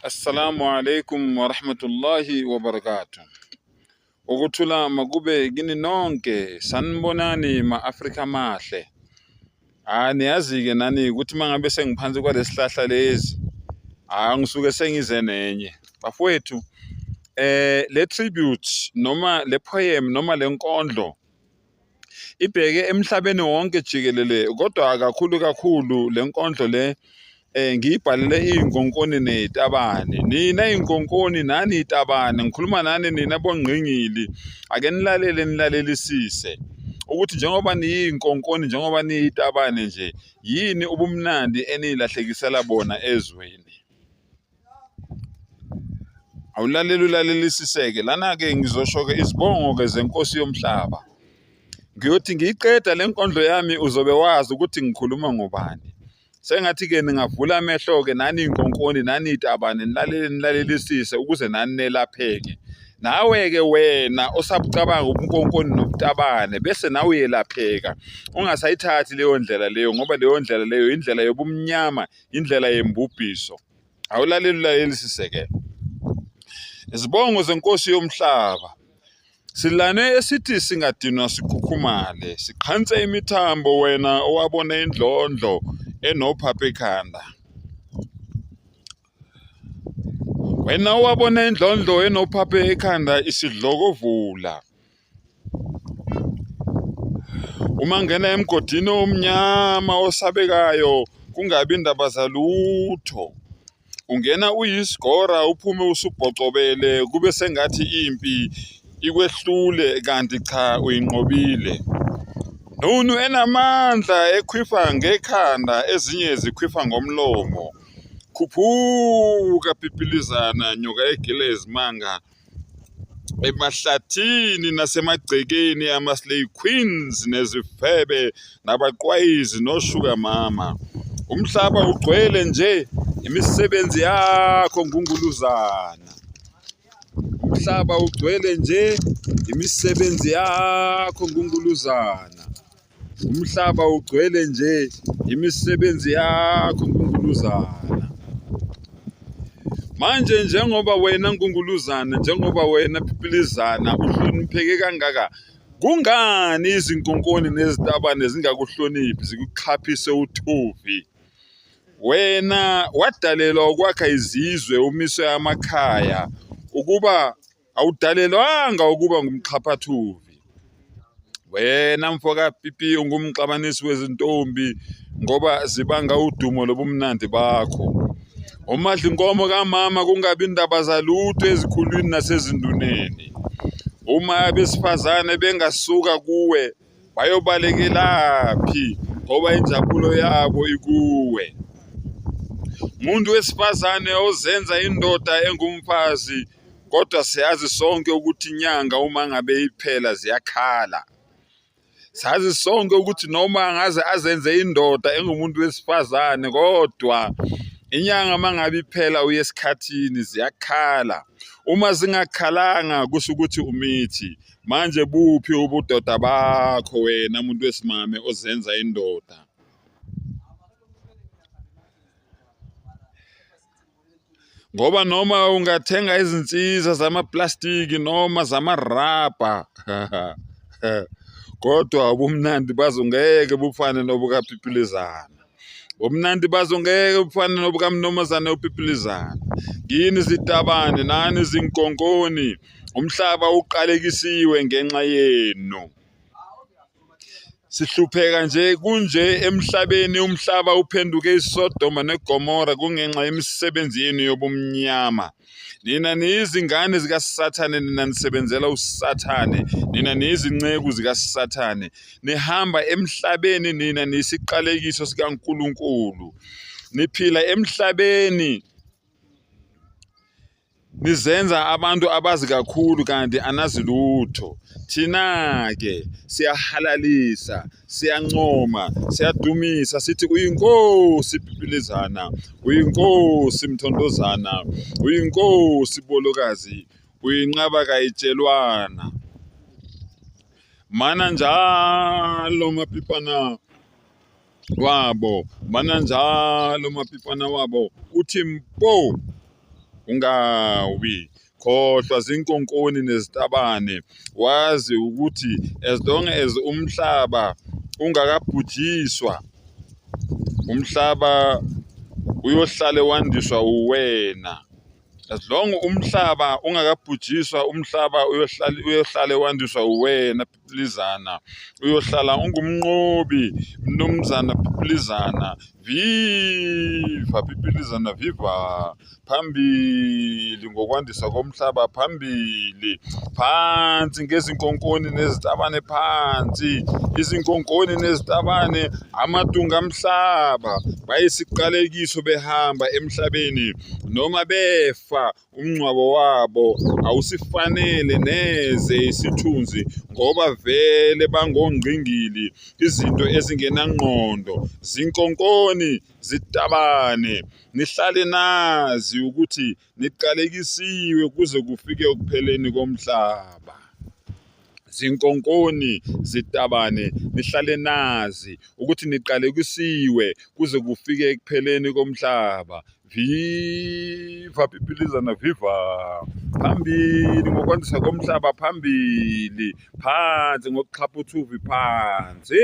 Assalamu alaikum wa rahmatullahi wa barakatuh. Ukuthula makube kini nonke, sanibonani ma-Afrika mahle. Niyazi-ke nani ukuthi mangabe sengiphansi kwalesihlahla lezi, ngisuke sengize nenye. Bafowethu, le tribute noma le poem noma le nkondlo ibheke emhlabeni wonke jikelele, kodwa kakhulu le nkondlo le ngiyibhalele iy'nkonkoni ney'tabane. Nina iy'nkonkoni nani iy'tabane, ngikhuluma nani nina bongqingili, ake nilalelisise ukuthi njengoba niyiy'nkonkoni, njengoba niyiy'tabane nje, yini ubumnandi eniyilahlekisela bona ezweni. Ulalelisise-ke lana-ke ngizosho-ke izibongo-ke zenkosi yomhlaba. Ngiyothi ngiyiqeda le nkondlo yami uzobe wazi ukuthi ngikhuluma ngobani. Sengathi-ke ningavula amehlo-ke nani iy'nkonkoni nani iy'tabane, nilalelisise ukuze nani nelapheke. Nawe-ke wena osabucabanga ubunkonkoni nobutabane bese nawe uyelapheka, ungasayithathi leyo ndlela leyo, ngoba leyo ndlela leyo indlela yobumnyama, indlela yembubhiso. Awulalelisise-ke izibongo zenkosi yomhlaba. Silane esithi singadinwa sikhukhumale, siqhanse imithambo, wena owabona indlondlo enophapha ekhanda. Wena owabona indlondlo enophapha ekhanda isidlokovula. Uma ngena emgodini omnyama osabekayo kungabi ndaba zalutho. Ungena uyisigora uphume usubhocobele, kube sengathi impi ikwehlule kanti cha uyinqobile. Nunu enamandla ekhwifa ngekhanda, ezinye zikhwifa ngomlomo. Khuphuka pipilizana, nyoka egelezi manga. Emahlathini nasemagcekeni ama-slay queens nezifebe nabaqwayizi noshuka mama. Umhlaba ugcwele nje imisebenzi yakho ngunguluzana. Umhlaba ugcwele nje imisebenzi yakho ngunguluzana. Umhlaba ugcwele nje imisebenzi yakho ngunguluzana. Manje njengoba wena ngunguluzana, njengoba wena pipilizana uhlonipheke kangaka, kungani izinkonkoni nezitabane zingakuhloniphi zikuxhaphise uthuvi? Wena wadalelwa ukwakha izizwe, umiswe amakhaya, ukuba awudalelwanga ukuba ngumxhaphathuvi. Wena mfoka pipi ungumxabanisi wezintombi ngoba zibanga udumo lobumnandi bakho. Umadla inkomo kamama kungabi ndaba zalutho ezikhulwini nasezinduneni. Uma abesifazane bengasuka kuwe bayobalekelaphi ngoba injabulo yabo ikuwe. Umuntu wesifazane ozenza indoda engumfazi, kodwa siyazi sonke ukuthi inyanga uma ngabe iphela ziyakhala. Sazi sonke ukuthi noma ngaze azenze indoda engumuntu wesifazane, kodwa inyanga mangabe iphela uye esikhathini ziyakhala. Uma zingakhalanga kusho ukuthi umithi. Manje buphi ubudoda bakho wena muntu wesimame ozenza indoda? Ngoba noma ungathenga izinsiza zamaplastiki noma zamarabha, kodwa ubumnandi bazo ngeke bufane nobukapipilizana. Ubumnandi bazo ngeke bufane nobukamnumzane upipilizana. Kini zitabane nani zinkonkoni, umhlaba uqalekisiwe ngenxa yenu. Sihlupheka nje kunje emhlabeni, umhlaba uphenduke iSodoma neGomora kungenxa yemisebenzi yenu yobumnyama. Nina niyizingane zikaSathane, nina nisebenzela uSathane, nina niyizinceku zikaSathane. Nihamba emhlabeni, nina niyisiqalekiso sikaNkulunkulu. Niphila emhlabeni nizenza abantu abazi kakhulu kanti anazi lutho. Thina-ke siyahalalisa, siyancoma, siyadumisa, sithi uyinkosi pipilizana, uyinkosi mthondozana, uyinkosi bolokazi, uyinqaba kayitshelwana. Mana njalo mapipana wabo, mana njalo mapipana wabo, uthi mpo. ungawi. Khohlwa zinkonkoni nezitabane, wazi ukuthi as long as umhlaba ungakabhujiswa, umhlaba uyohlale wandiswa uwena. As long umhlaba ungakabhujiswa, umhlaba uyohlale wandiswa uwena Phipilizana, uyohlala ungumnqobi Mnumzana Phipilizana. Viva Phipilizana, viva! Phambili ngokwandiswa komhlaba, phambili, phansi ngezinkonkoni nezitabane, phansi izinkonkoni nezitabane, amadunga amhlaba bayisiqalekiso behamba emhlabeni, noma befa umngcwabo wabo awusifanele neze isithunzi, ngoba vele bangongqingili, izinto ezingenangqondo, zinkonkoni zitabane. Nihlale nazi ukuthi niqalekisiwe kuze kufike ekupheleni komhlaba. Zinkonkoni zitabane, nihlale nazi ukuthi niqalekisiwe kuze kufike ekupheleni komhlaba. Viva Phipilizana, viva! Phambili ngokwandiswa komhlaba, phambili, phansi ngokuxhapha uthuvi, phansi.